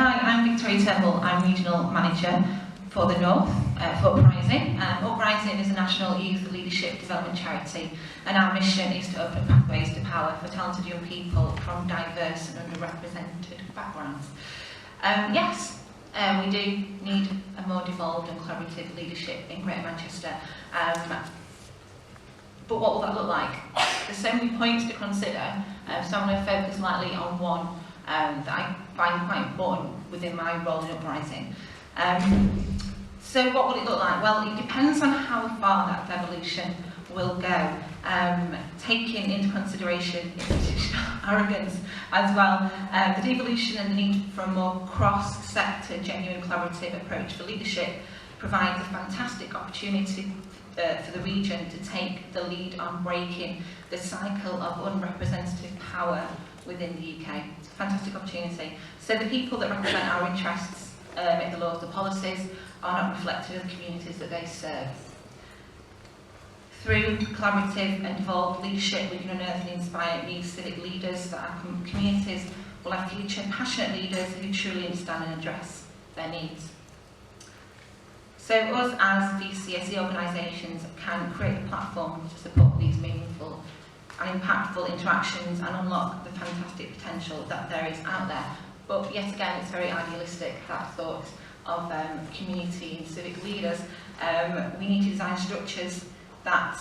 Hi, I'm Victoria Turnbull. I'm Regional Manager for the North, for Uprising. Uprising is a national youth leadership development charity, and our mission is to open pathways to power for talented young people from diverse and underrepresented backgrounds. We do need a more devolved and collaborative leadership in Greater Manchester. But what will that look like? There's so many points to consider, so I'm going to focus lightly on one that I find quite important within my role in Uprising. So what will it look like? Well, it depends on how far that devolution will go, taking into consideration institutional arrogance as well, the devolution and the need for a more cross-sector, genuine collaborative approach for leadership provides a fantastic opportunity for the region to take the lead on breaking the cycle of unrepresentative power within the UK. It's a fantastic opportunity. So the people that represent our interests, make the laws, the policies, are not reflective of the communities that they serve. Through collaborative and devolved leadership, we can unearth and inspire new civic leaders that our communities will have future passionate leaders who truly understand and address their needs. So us as VCSE organisations can create a platform to support these meaningful and impactful interactions and unlock the fantastic potential that there is out there. But yet again, it's very idealistic, that thought of community and civic leaders. We need to design structures that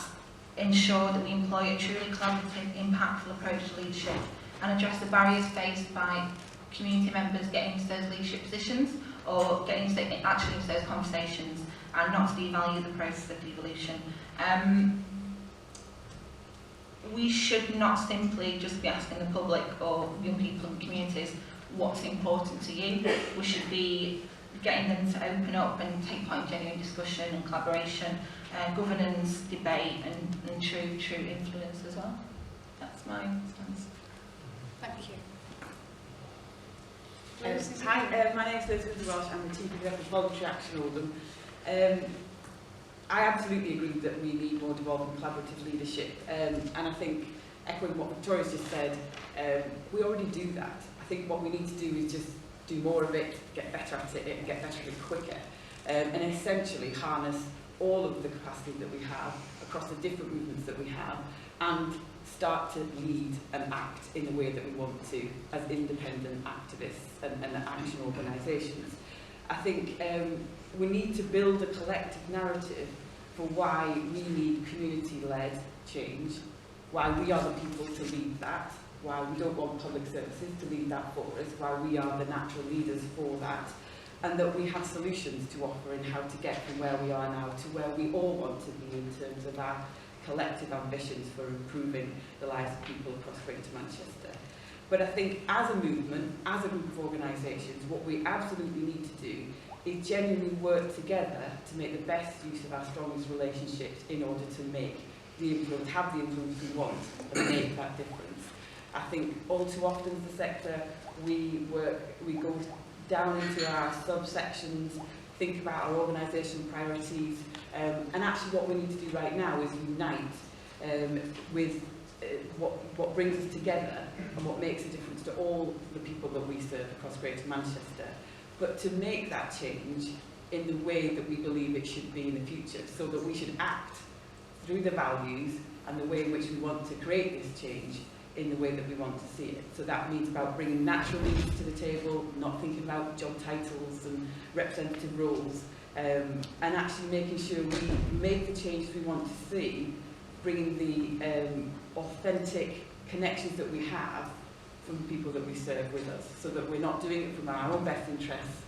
ensure that we employ a truly collaborative, impactful approach to leadership and address the barriers faced by community members getting into those leadership positions or getting actually into those conversations, and not to devalue the process of devolution. We should not simply just be asking the public or young people in communities what's important to you. We should be getting them to open up and take part in genuine discussion and collaboration, governance, debate, and true influence as well. That's my stance. Thank you. Hi, my name is Elizabeth Welsh. I'm the Chief Executive of Voluntary Action Oldham. I absolutely agree that we need more devolved and collaborative leadership, and I think, echoing what Victoria's just said, we already do that. I think what we need to do is just do more of it, get better at it, and get better at it quicker, and essentially harness all of the capacity that we have across the different movements that we have, and start to lead and act in the way that we want to as independent activists and action organisations. I think we need to build a collective narrative for why we need community-led change, why we are the people to lead that, why we don't want public services to lead that for us, why we are the natural leaders for that, and that we have solutions to offer in how to get from where we are now to where we all want to be in terms of our collective ambitions for improving the lives of people across Greater Manchester. But I think as a movement, as a group of organisations, what we absolutely need to do is genuinely work together to make the best use of our strongest relationships in order to make the influence, have the influence we want, and make that difference. I think all too often as a sector, we go down into our subsections, think about our organisation priorities, and actually what we need to do right now is unite with what brings us together and what makes a difference to all the people that we serve across Greater Manchester, but to make that change in the way that we believe it should be in the future, so that we should act through the values and the way in which we want to create this change in the way that we want to see it. So that means about bringing natural leaders to the table, not thinking about job titles and representative roles, and actually making sure we make the changes we want to see, bringing the authentic connections that we have from the people that we serve with us, so that we're not doing it from our own best interests,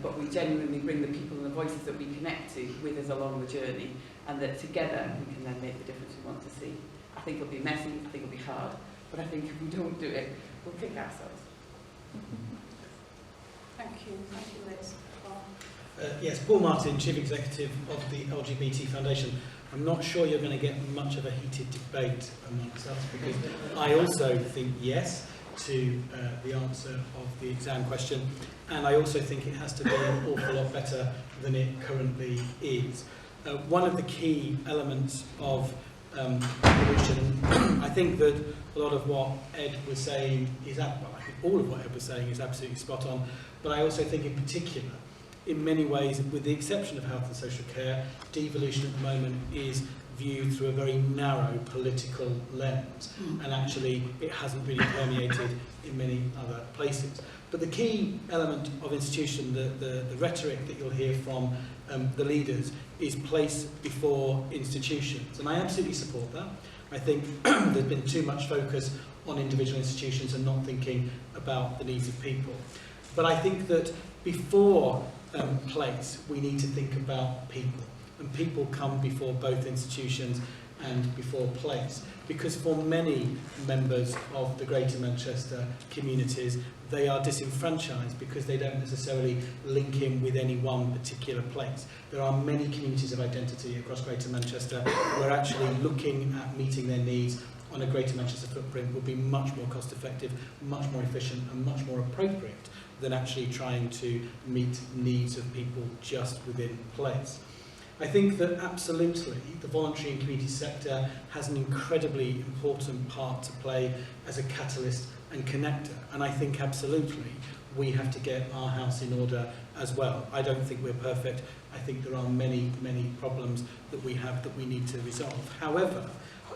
but we genuinely bring the people and the voices that we connect to with us along the journey, and that together we can then make the difference we want to see. I think it'll be messy, I think it'll be hard, but I think if we don't do it, we'll kick ourselves. Thank you, Liz. Yes, Paul Martin, Chief Executive of the LGBT Foundation. I'm not sure you're going to get much of a heated debate amongst us, because I also think yes to the answer of the exam question, and I also think it has to be an awful lot better than it currently is. One of the key elements of evolution. I think that a lot of what Ed was saying is, well, I think all of what Ed was saying is absolutely spot on, but I also think in particular, in many ways, with the exception of health and social care, devolution at the moment is viewed through a very narrow political lens, and actually it hasn't really permeated in many other places. But the key element of institution, the rhetoric that you'll hear from the leaders, is place before institutions, and I absolutely support that. I think there's been too much focus on individual institutions and not thinking about the needs of people. But I think that before place, we need to think about people. And people come before both institutions and before place. Because for many members of the Greater Manchester communities, they are disenfranchised because they don't necessarily link in with any one particular place. There are many communities of identity across Greater Manchester where actually looking at meeting their needs on a Greater Manchester footprint would be much more cost effective, much more efficient and much more appropriate than actually trying to meet needs of people just within place. I think that absolutely the voluntary and community sector has an incredibly important part to play as a catalyst and connector, and I think absolutely we have to get our house in order as well. I don't think we're perfect. I think there are many, many problems that we have that we need to resolve. However,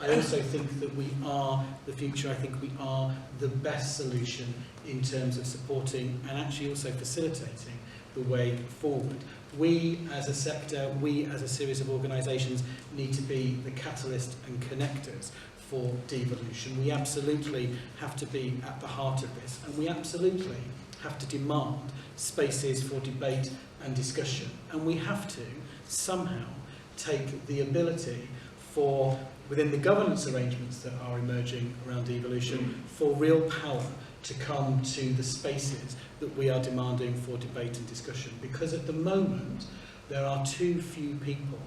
I also think that we are the future. I think we are the best solution in terms of supporting and actually also facilitating the way forward. We as a sector, we as a series of organisations need to be the catalyst and connectors for devolution. We absolutely have to be at the heart of this, and we absolutely have to demand spaces for debate and discussion, and we have to somehow take the ability for, within the governance arrangements that are emerging around devolution, for real power to come to the spaces that we are demanding for debate and discussion. Because at the moment, there are too few people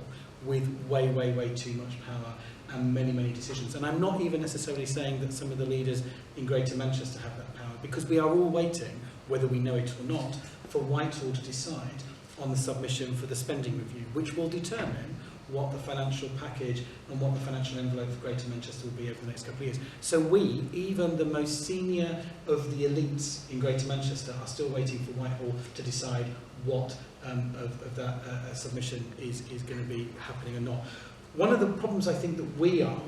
with way, way, way too much power and many, many decisions. And I'm not even necessarily saying that some of the leaders in Greater Manchester have that power, because we are all waiting, whether we know it or not, for Whitehall to decide on the submission for the spending review, which will determine what the financial package and what the financial envelope for Greater Manchester will be over the next couple of years. So we, even the most senior of the elites in Greater Manchester, are still waiting for Whitehall to decide what of that submission is going to be happening or not. One of the problems I think that we are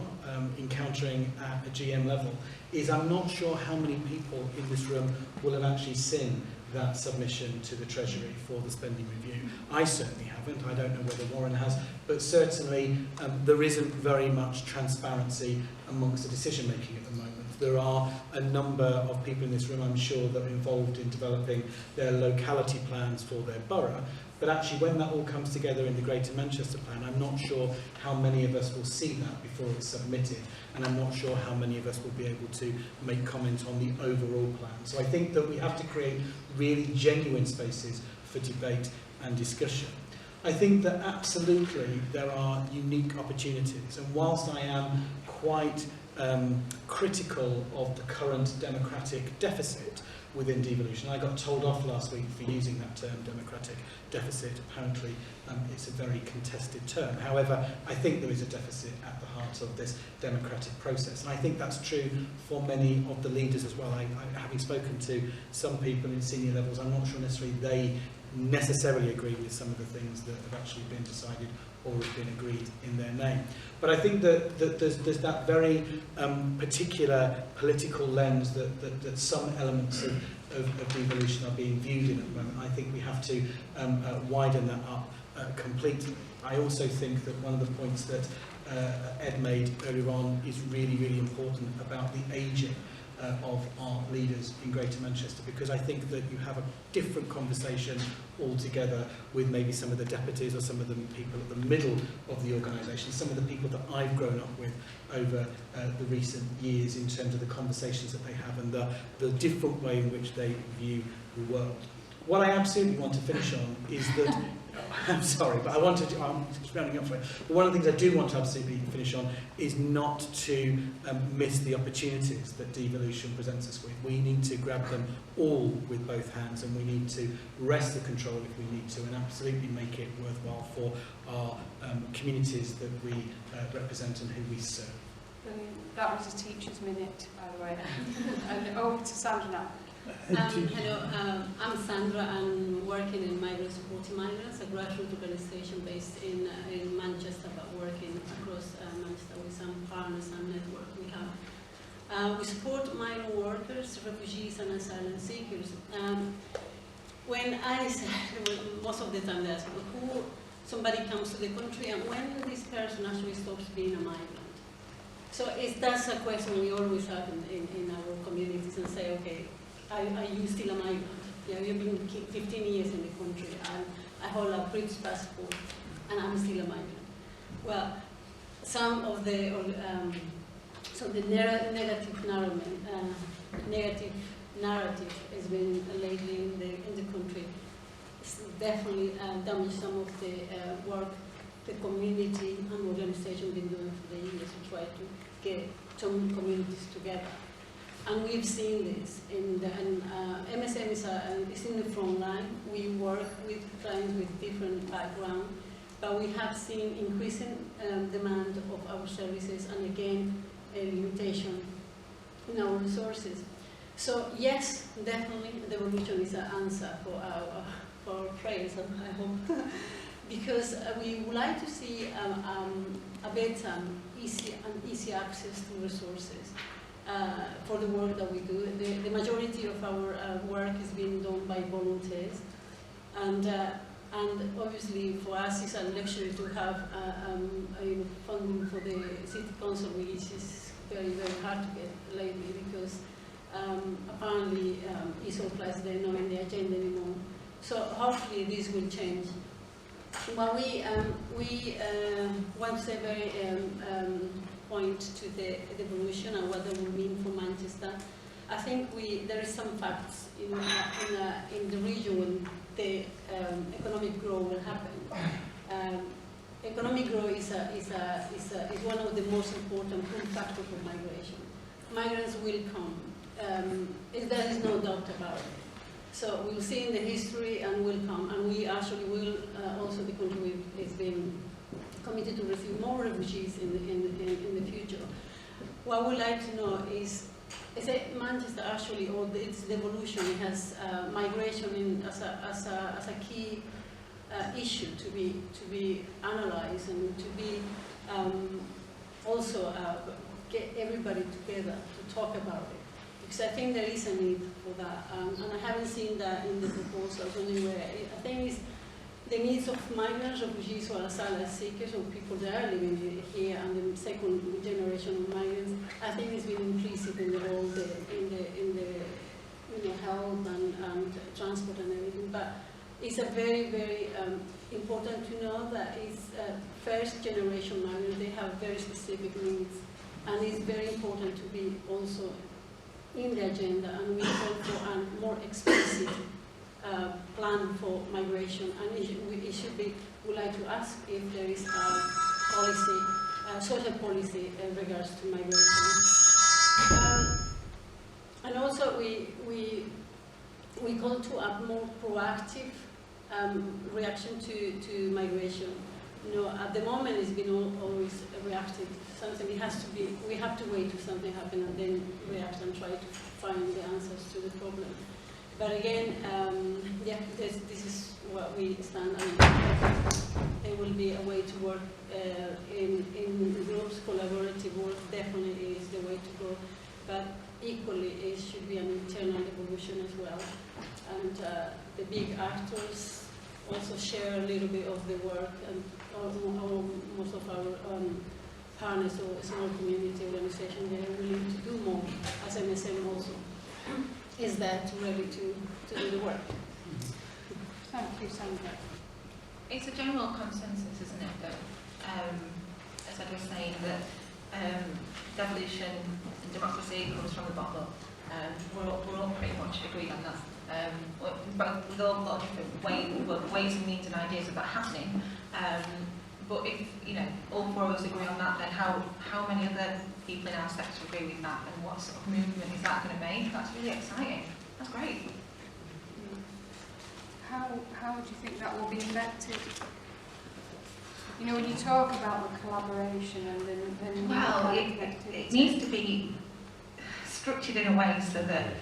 encountering at a GM level is I'm not sure how many people in this room will have actually seen that submission to the Treasury for the spending review. I certainly haven't. I don't know whether Warren has, but certainly there isn't very much transparency amongst the decision making at the moment. There are a number of people in this room, I'm sure, that are involved in developing their locality plans for their borough, but actually when that all comes together in the Greater Manchester plan, I'm not sure how many of us will see that before it's submitted, and I'm not sure how many of us will be able to make comment on the overall plan. So I think that we have to create really genuine spaces for debate and discussion. I think that absolutely there are unique opportunities, and whilst I am quite critical of the current democratic deficit within devolution, I got told off last week for using that term, democratic deficit. Apparently it's a very contested term. However, I think there is a deficit at the heart of this democratic process, and I think that's true for many of the leaders as well. Having spoken to some people in senior levels, I'm not sure necessarily they necessarily agree with some of the things that have actually been decided or have been agreed in their name. But I think that there's that very particular political lens that some elements of devolution are being viewed in at the moment. I think we have to widen that up completely. I also think that one of the points that Ed made earlier on is really, really important about the ageing of our leaders in Greater Manchester, because I think that you have a different conversation altogether with maybe some of the deputies or some of the people at the middle of the organisation, some of the people that I've grown up with over the recent years in terms of the conversations that they have and the different way in which they view the world. What I absolutely want to finish on is that I'm sorry, but I wanted to, I'm just rounding up for it. But one of the things I do want to absolutely finish on is not to miss the opportunities that devolution presents us with. We need to grab them all with both hands, and we need to wrest the control if we need to, and absolutely make it worthwhile for our communities that we represent and who we serve. That was a teacher's minute, by the way. And over to Sandra now. Hello, I'm Sandra. I'm working in Migrant Supporting Migrants, a grassroots organisation based in Manchester, but working across Manchester with some partners and network we have. We support migrant workers, refugees and asylum seekers. When I say, most of the time they ask who somebody comes to the country and when this person actually stops being a migrant. So that's a question we always have in our communities and say, okay, are you still a migrant? Yeah, you've been 15 years in the country and I hold a British passport and I'm still a migrant. Well, some of the negative narrative has been lately in the country. It's definitely damaged some of the work the community and organization been doing for the years to try to get some communities together. And we've seen this in the MSM is in the front line. We work with clients with different backgrounds, but we have seen increasing demand of our services and again a limitation in our resources. So yes, definitely devolution is an answer for our prayers, I hope, because we would like to see a better, easy access to resources. For the work that we do. The majority of our work is being done by volunteers, and obviously for us it's a luxury to have funding for the city council, which is very, very hard to get lately because apparently it's all placed there not in the agenda anymore. So hopefully this will change. Well, we want to say very point to the devolution and what that will mean for Manchester. I think there is some facts in the region when the economic growth will happen. Economic growth is one of the most important pull factors for migration. Migrants will come. There is no doubt about it. So we'll see in the history and will come, and we actually will also the country is being committed to receive more refugees in the future. What we'd like to know is that Manchester actually, or its devolution, has migration as a key issue to be analysed and to be also get everybody together to talk about it. Because I think there is a need for that, and I haven't seen that in the proposals anywhere. I think it's the needs of migrants, refugees, or asylum seekers, or people that are living here, and the second generation of migrants. I think it's been implicit in the health and transport and everything. But it's a very, very important to know that it's first generation migrants. They have very specific needs, and it's very important to be also in the agenda, and we call for a more explicit plan for migration, and it should be, we'd like to ask if there is a policy, social policy in regards to migration. And also we call to a more proactive reaction to migration. You know, at the moment it's been always reactive. Something, it has to be, we have to wait till something happens and then react and try to find the answers to the problem. But again, yeah, this is what we stand on. There will be a way to work in groups, collaborative work definitely is the way to go. But equally, it should be an internal evolution as well. And the big actors also share a little bit of the work, and most of our partners or small community organizations, they are willing to do more, as MSM also is that ready to do the work. Thank you, Sandra. It's a general consensus, isn't it, that, as I was saying, that devolution and democracy comes from the bottom up. We're all pretty much agreed on that. With all lot of different ways and means and ideas of that happening. But if, you know, all four of us agree on that, then how many other people in our sector agree with that, and what sort of movement is that going to make? That's really exciting. That's great. How do you think that will be effective? You know, when you talk about the collaboration and then well, it needs to be structured in a way so that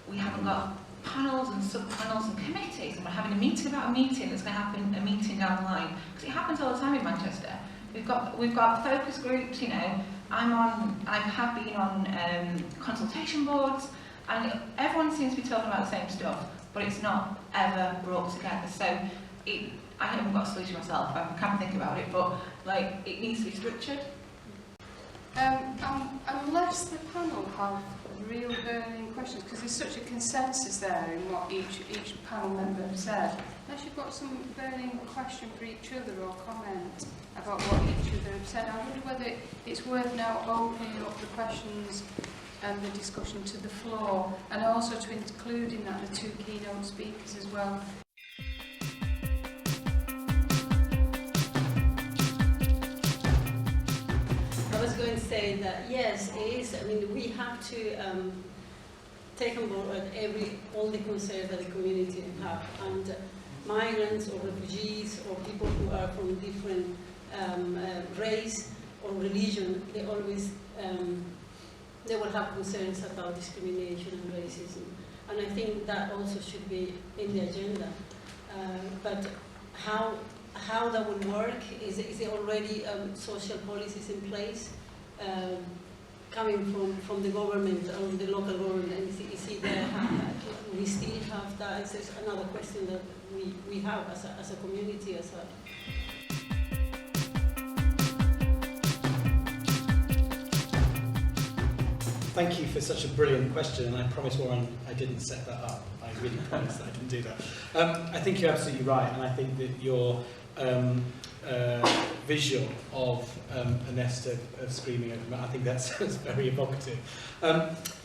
we haven't got panels and sub-panels and committees, and we're having a meeting about a meeting that's going to happen a meeting down the line, because it happens all the time in Manchester. We've got focus groups, you know. I have been on consultation boards, and everyone seems to be talking about the same stuff, but it's not ever brought together. So I haven't got a solution myself. I can't think about it, but like it needs to be structured. Unless the panel have real burning questions, because there's such a consensus there in what each panel member have said. Unless you've got some burning question for each other or comment about what each other have said, I wonder whether it's worth now opening up the questions and the discussion to the floor, and also to include in that the two keynote speakers as well. I was going to say that yes, it is. I mean, we have to take on board all the concerns that the community have, and migrants or refugees or people who are from different race or religion, they always they will have concerns about discrimination and racism, and I think that also should be in the agenda. But how that will work? Is it already social policies in place coming from the government or the local government? Is it there? We still have that? It's another question that we have as a community, as a Thank you for such a brilliant question, and I promise, Warren, I didn't set that up. I really promise that I didn't do that. I think you're absolutely right, and I think that your visual of a nest of screaming over, I think that's very evocative.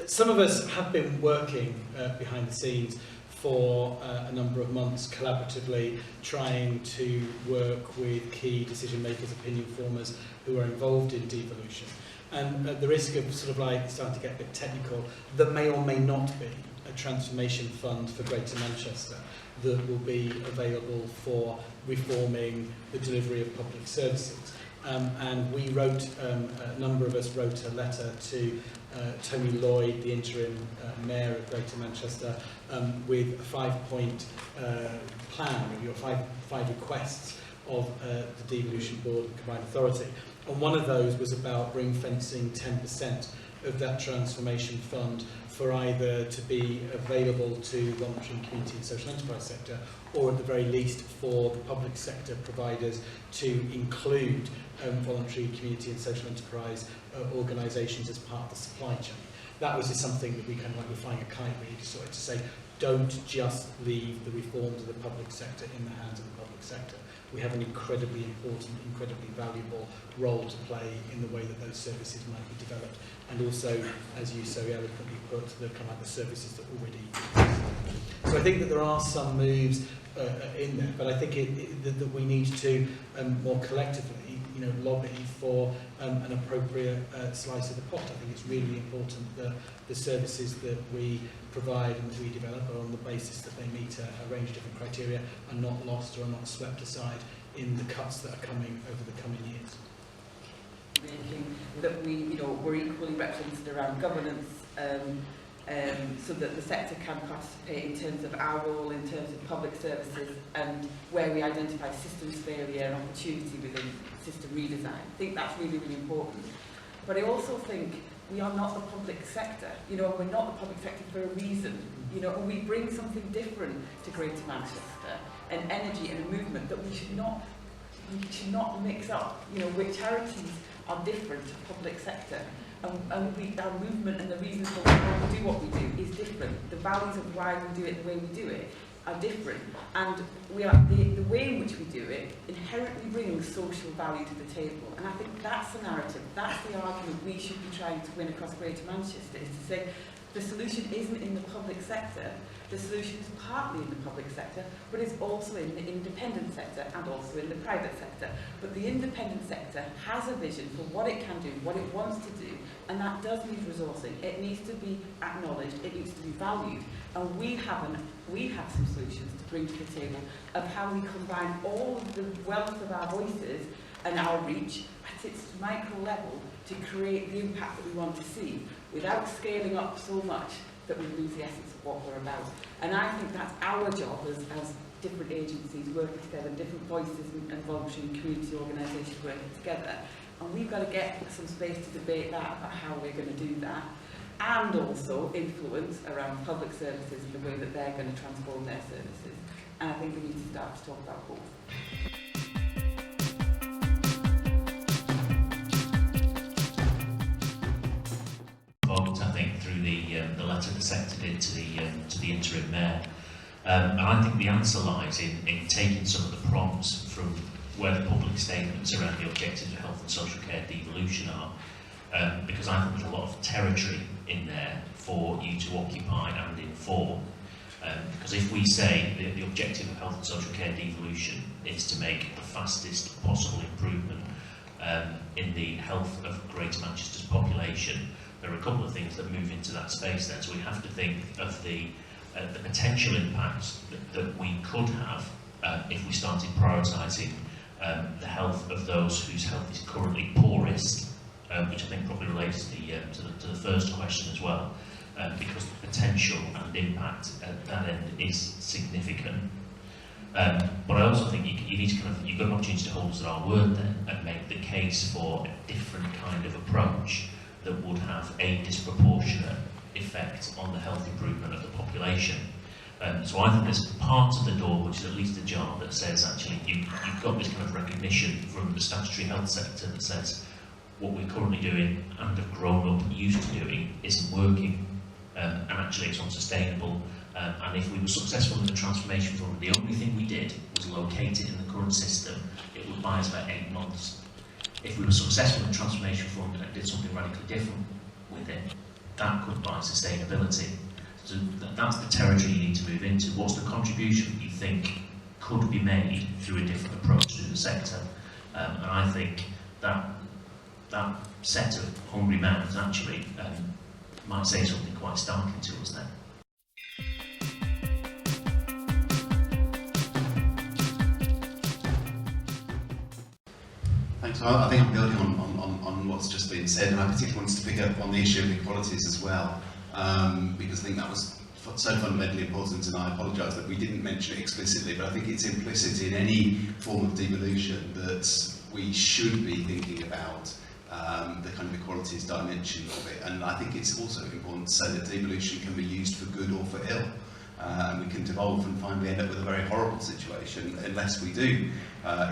Some of us have been working behind the scenes for a number of months collaboratively, trying to work with key decision makers, opinion formers who are involved in devolution. And at the risk of sort of like starting to get a bit technical, there may or may not be a transformation fund for Greater Manchester that will be available for reforming the delivery of public services. And we wrote, a number of us wrote a letter to Tony Lloyd, the interim mayor of Greater Manchester, with a 5-point plan, or five requests of the Devolution Board and Combined Authority. And one of those was about ring-fencing 10% of that transformation fund for either to be available to voluntary community and social enterprise sector, or at the very least for the public sector providers to include voluntary community and social enterprise organisations as part of the supply chain. That was just something that we kind of like were flying a kite really, just sort of to say, don't just leave the reforms of the public sector in the hands of the public sector. We have an incredibly important, incredibly valuable role to play in the way that those services might be developed, and also, as you so eloquently put, the kind of the services that already exist. So I think that there are some moves in there, but I think that we need to more collectively, lobby for an appropriate slice of the pot. I think it's really important that the services that we provide and that we develop are on the basis that they meet a range of different criteria, and not lost or are not swept aside in the cuts that are coming over the coming years. That we're equally represented around governance, so that the sector can participate in terms of our role in terms of public services, and where we identify systems failure and opportunity within system redesign. I think that's really, really important. But I also think we are not the public sector. We're not the public sector for a reason. And we bring something different to Greater Manchester, an energy and a movement that we should not mix up. Where charities are different to public sector, and our movement and the reasons for why we do what we do is different. The values of why we do it the way we do it are different, and the way in which we do it inherently brings social value to the table. And I think that's the narrative, that's the argument we should be trying to win across Greater Manchester, is to say, The solution isn't in the public sector. The solution is partly in the public sector, but it's also in the independent sector and also in the private sector. But the independent sector has a vision for what it can do, what it wants to do, and that does need resourcing. It needs to be acknowledged, it needs to be valued, and we have some solutions to bring to the table of how we combine all of the wealth of our voices and our reach at its micro level to create the impact that we want to see without scaling up so much that we lose the essence of what we're about. And I think that's our job as different agencies working together, different voices and voluntary and community organisations working together. And we've got to get some space to debate that, about how we're going to do that, and also influence around public services and the way that they're going to transform their services. And I think we need to start to talk about both. I think through the letter the sector did to the interim mayor, and I think the answer lies in taking some of the prompts from where the public statements around the objectives of health and social care devolution are, because I think there's a lot of territory in there for you to occupy and inform. Because if we say the objective of health and social care devolution is to make the fastest possible improvement in the health of Greater Manchester's population, there are a couple of things that move into that space then. So we have to think of the potential impacts that we could have if we started prioritising the health of those whose health is currently poorest, which I think probably relates to the first question as well, because the potential and impact at that end is significant. But I also think you need to you've got an opportunity to hold us at our word then and make the case for a different kind of approach that would have a disproportionate effect on the health improvement of the population. So I think there's part of the door which is at least ajar that says actually you've got this kind of recognition from the statutory health sector that says what we're currently doing and have grown up used to doing isn't working, and actually it's unsustainable. And if we were successful in the transformation fund, the only thing we did was locate it in the current system, it would buy us about 8 months. If we were successful in the transformation fund and did something radically different with it, that could buy sustainability. So that's the territory you need to move into. What's the contribution that you think could be made through a different approach to the sector? And I think that set of hungry mouths actually might say something quite startling to us then. Thanks. Well, I think I'm building on what's just been said, and I particularly wanted to pick up on the issue of inequalities as well, because I think that was so fundamentally important, and I apologise that we didn't mention it explicitly, but I think it's implicit in any form of devolution that we should be thinking about the kind of equalities dimension of it, and I think it's also important to say that devolution can be used for good or for ill. And we can devolve and finally end up with a very horrible situation unless we do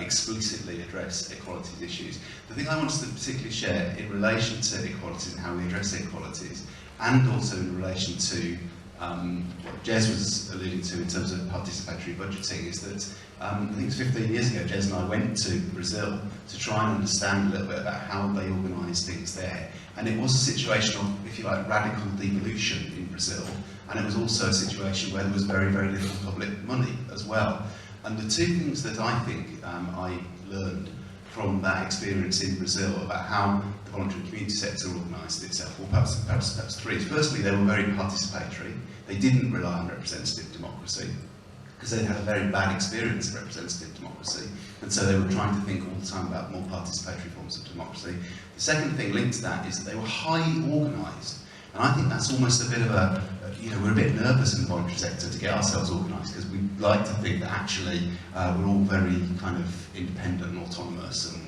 explicitly address equalities issues. The thing I wanted to particularly share in relation to equalities and how we address inequalities, and also in relation to what Jez was alluding to in terms of participatory budgeting, is that I think it was 15 years ago Jez and I went to Brazil to try and understand a little bit about how they organise things there. And it was a situation of, if you like, radical devolution in Brazil, and it was also a situation where there was very, very little public money as well. And the two things that I think I learned from that experience in Brazil about how the voluntary community sector organised itself, or perhaps three. Firstly, they were very participatory. They didn't rely on representative democracy, because they'd had a very bad experience of representative democracy, and so they were trying to think all the time about more participatory forms of democracy. The second thing linked to that is that they were highly organised, and I think that's almost a bit of a, we're a bit nervous in the voluntary sector to get ourselves organised, because we like to think that actually we're all very kind of independent and autonomous, and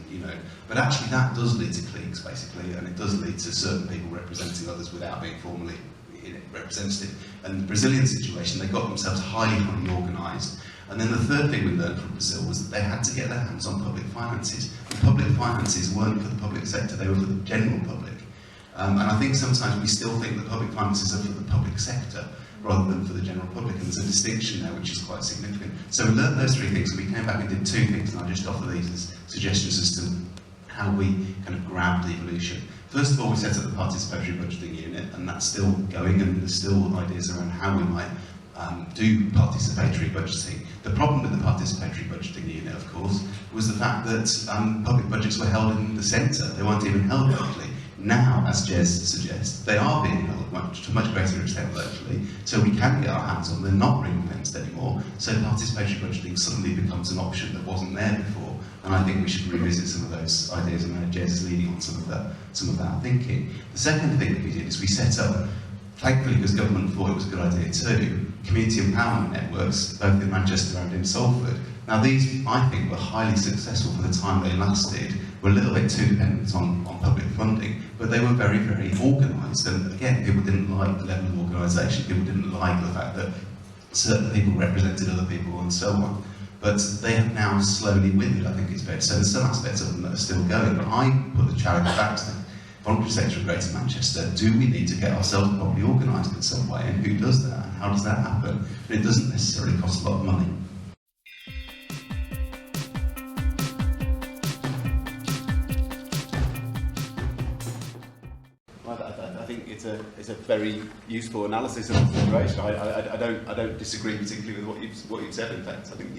but actually that does lead to cliques basically, and it does lead to certain people representing others without being formally representative. And the Brazilian situation, they got themselves highly organised. And then the third thing we learned from Brazil was that they had to get their hands on public finances. And public finances weren't for the public sector, they were for the general public. And I think sometimes we still think that public finances are for the public sector rather than for the general public, and there's a distinction there which is quite significant. So we learned those three things, and we came back and did two things, and I'll just offer these as suggestions as to how we kind of grab devolution. First of all, we set up the participatory budgeting unit, and that's still going, and there's still ideas around how we might do participatory budgeting. The problem with the participatory budgeting unit, of course, was the fact that public budgets were held in the centre. They weren't even held locally. Now, as Jez suggests, they are being held to a much greater extent locally, so we can get our hands on them. They're not ring-fenced anymore, so participatory budgeting suddenly becomes an option that wasn't there before. And I think we should revisit some of those ideas, and Jez is leading on some of that thinking. The second thing that we did is we set up, thankfully because government thought it was a good idea too, community empowerment networks, both in Manchester and in Salford. Now these, I think, were highly successful for the time they lasted. Were a little bit too dependent on public funding, but they were very, very organised. And again, people didn't like the level of organisation, people didn't like the fact that certain people represented other people and so on. But they have now slowly withered, I think it's fair to say. There's some aspects of them that are still going, but I put the challenge back to the voluntary sector of Greater Manchester. Do we need to get ourselves properly organised in some way, and who does that, and how does that happen? And it doesn't necessarily cost a lot of money. I think it's a very useful analysis of the situation. I don't disagree particularly with what you've said. In fact, I think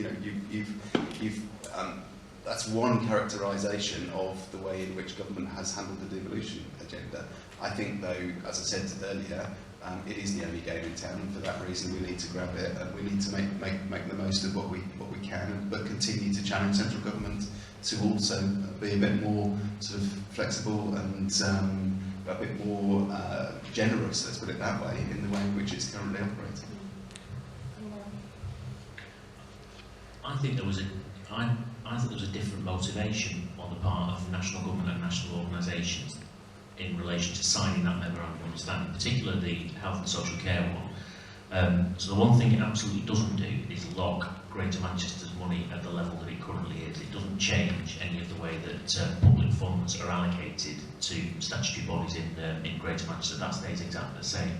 that's one characterisation of the way in which government has handled the devolution agenda. I think, though, as I said earlier, it is the only game in town, and for that reason we need to grab it, and we need to make the most of what we can, but continue to challenge central government to also be a bit more sort of flexible and a bit more generous, let's put it that way, in the way in which it's currently operating. I think there was a different motivation on the part of national government and national organisations in relation to signing that memorandum of understanding, particularly the health and social care one. So the one thing it absolutely doesn't do is lock Greater Manchester's money at the level that it currently is. It doesn't change any of the way that public funds are allocated to statutory bodies in Greater Manchester. That stays exactly the same.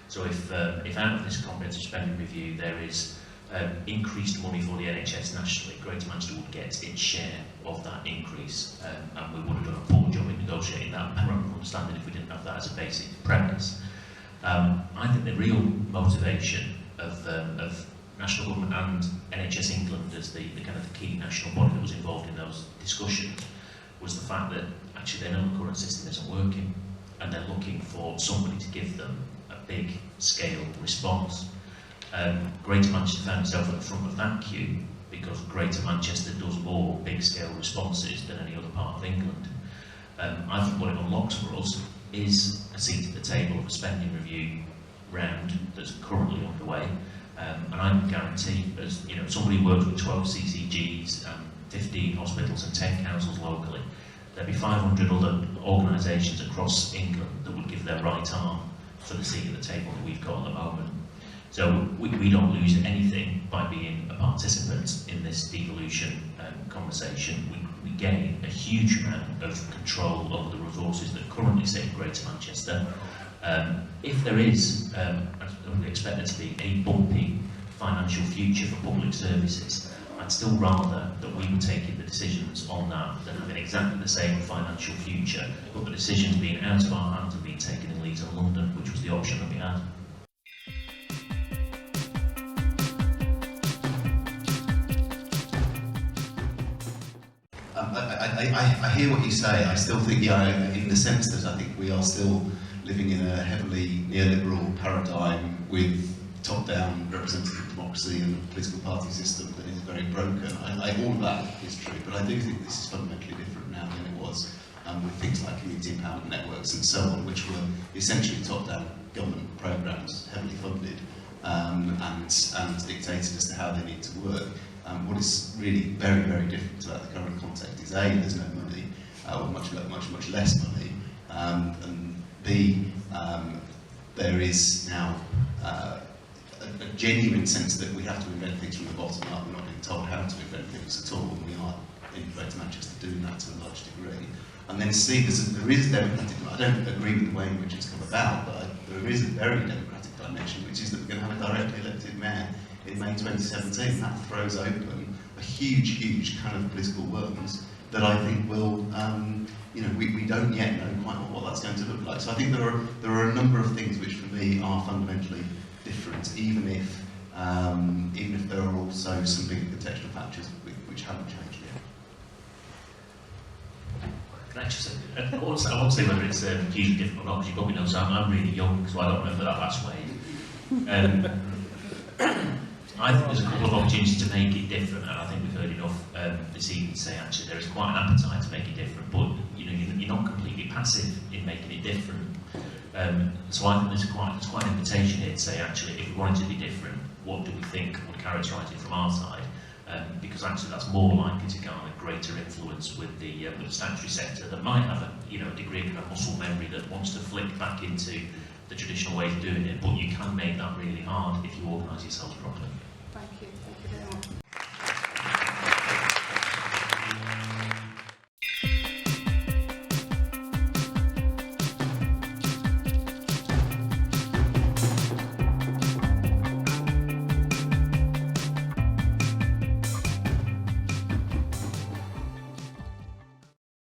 So if out of this comprehensive spending review there is increased money for the NHS nationally, Greater Manchester would get its share of that increase, and we would have done a poor job in negotiating that memorandum of understanding if we didn't have that as a basic premise. I think the real motivation of national government and NHS England as the kind of the key national body that was involved in those discussions was the fact that actually they know the current system isn't working, and they're looking for somebody to give them a big scale response. Greater Manchester found itself at the front of that queue because Greater Manchester does more big-scale responses than any other part of England. I think what it unlocks for us is a seat at the table of a spending review round that's currently underway, and I can guarantee, as somebody who works with 12 CCGs and 15 hospitals and 10 councils locally, there'd be 500 other organisations across England that would give their right arm for the seat at the table that we've got at the moment. So we don't lose anything by being a participant in this devolution conversation. We gain a huge amount of control over the resources that currently sit in Greater Manchester. If there is, I would expect there to be a bumpy financial future for public services, I'd still rather that we were taking the decisions on that than having exactly the same financial future, but the decisions being out of our hands and being taken in Leeds and London, which was the option that we had. I hear what you say. I still think, in the sense that I think we are still living in a heavily neoliberal paradigm with top-down representative democracy and a political party system that is very broken. All of that is true, but I do think this is fundamentally different now than it was with things like community empowerment networks and so on, which were essentially top-down government programmes, heavily funded and dictated as to how they need to work. What is really very, very different to that, the current context, is A, there's no money, or much less money, and B, there is now a genuine sense that we have to invent things from the bottom up. We're not being told how to invent things at all, and we are in Greater Manchester doing that to a large degree. And then C, there is a democratic, I don't agree with the way in which it's come about, but there is a very democratic dimension, which is that we're going to have a directly elected mayor in May 2017. That throws open a huge kind of political worms that I think will, you know, we don't yet know quite what that's going to look like. So I think there are a number of things which for me are fundamentally different, even if there are also some big contextual factors which haven't changed yet. Can I just say, I won't say whether it's hugely different or not, because you probably know, so I'm really young, so I don't remember that last wave. I think there's a couple of opportunities to make it different, and I think we've heard enough this evening to say actually there is quite an appetite to make it different, but you know, you're not completely passive in making it different. So I think there's quite an invitation here to say actually if we wanted to be different, what do we think would characterise it from our side? Because actually that's more likely to garner greater influence with the statutory sector that might have a degree of muscle memory that wants to flick back into the traditional ways of doing it, but you can make that really hard if you organise yourselves properly. Thank you very much.